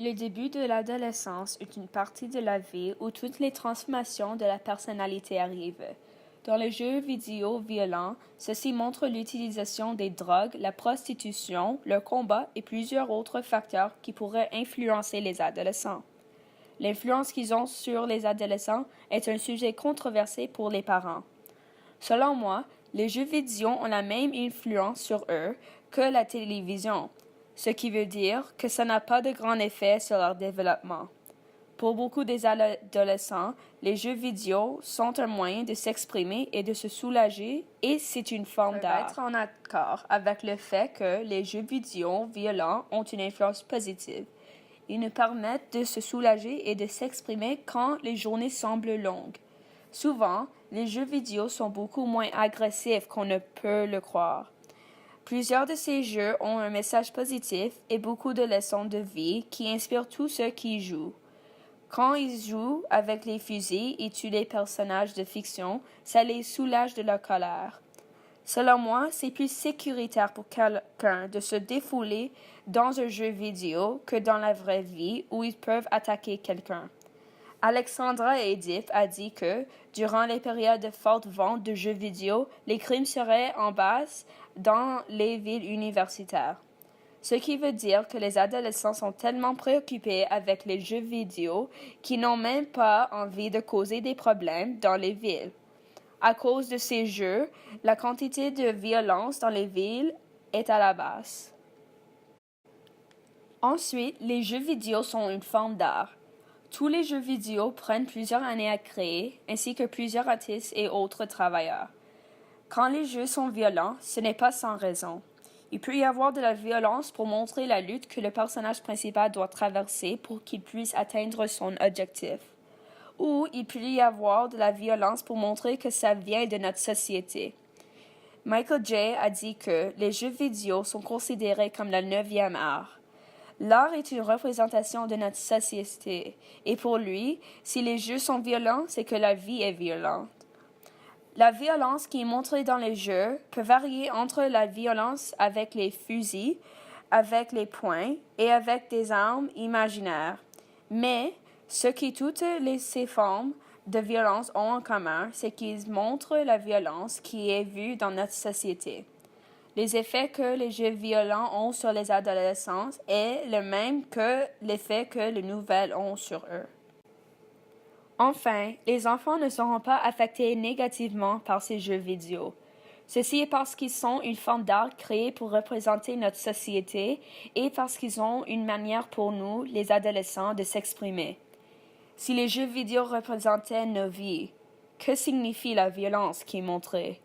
Le début de l'adolescence est une partie de la vie où toutes les transformations de la personnalité arrivent. Dans les jeux vidéo violents, ceci montre l'utilisation des drogues, la prostitution, le combat et plusieurs autres facteurs qui pourraient influencer les adolescents. L'influence qu'ils ont sur les adolescents est un sujet controversé pour les parents. Selon moi, les jeux vidéo ont la même influence sur eux que la télévision, ce qui veut dire que ça n'a pas de grand effet sur leur développement. Pour beaucoup des adolescents, les jeux vidéo sont un moyen de s'exprimer et de se soulager et c'est une forme d'art. Être en accord avec le fait que les jeux vidéo violents ont une influence positive. Ils nous permettent de se soulager et de s'exprimer quand les journées semblent longues. Souvent, les jeux vidéo sont beaucoup moins agressifs qu'on ne peut le croire. Plusieurs de ces jeux ont un message positif et beaucoup de leçons de vie qui inspirent tous ceux qui y jouent. Quand ils jouent avec les fusils et tuent les personnages de fiction, ça les soulage de leur colère. Selon moi, c'est plus sécuritaire pour quelqu'un de se défouler dans un jeu vidéo que dans la vraie vie où ils peuvent attaquer quelqu'un. Alexandra Edip a dit que, durant les périodes de forte vente de jeux vidéo, les crimes seraient en baisse dans les villes universitaires. Ce qui veut dire que les adolescents sont tellement préoccupés avec les jeux vidéo qu'ils n'ont même pas envie de causer des problèmes dans les villes. À cause de ces jeux, la quantité de violence dans les villes est à la baisse. Ensuite, les jeux vidéo sont une forme d'art. Tous les jeux vidéo prennent plusieurs années à créer, ainsi que plusieurs artistes et autres travailleurs. Quand les jeux sont violents, ce n'est pas sans raison. Il peut y avoir de la violence pour montrer la lutte que le personnage principal doit traverser pour qu'il puisse atteindre son objectif. Ou il peut y avoir de la violence pour montrer que ça vient de notre société. Michael J. a dit que les jeux vidéo sont considérés comme le 9e art. L'art est une représentation de notre société, et pour lui, si les jeux sont violents, c'est que la vie est violente. La violence qui est montrée dans les jeux peut varier entre la violence avec les fusils, avec les poings et avec des armes imaginaires. Mais ce que toutes ces formes de violence ont en commun, c'est qu'ils montrent la violence qui est vue dans notre société. Les effets que les jeux violents ont sur les adolescents est le même que l'effet que les nouvelles ont sur eux. Enfin, les enfants ne seront pas affectés négativement par ces jeux vidéo. Ceci est parce qu'ils sont une forme d'art créée pour représenter notre société et parce qu'ils ont une manière pour nous, les adolescents, de s'exprimer. Si les jeux vidéo représentaient nos vies, que signifie la violence qui est montrée?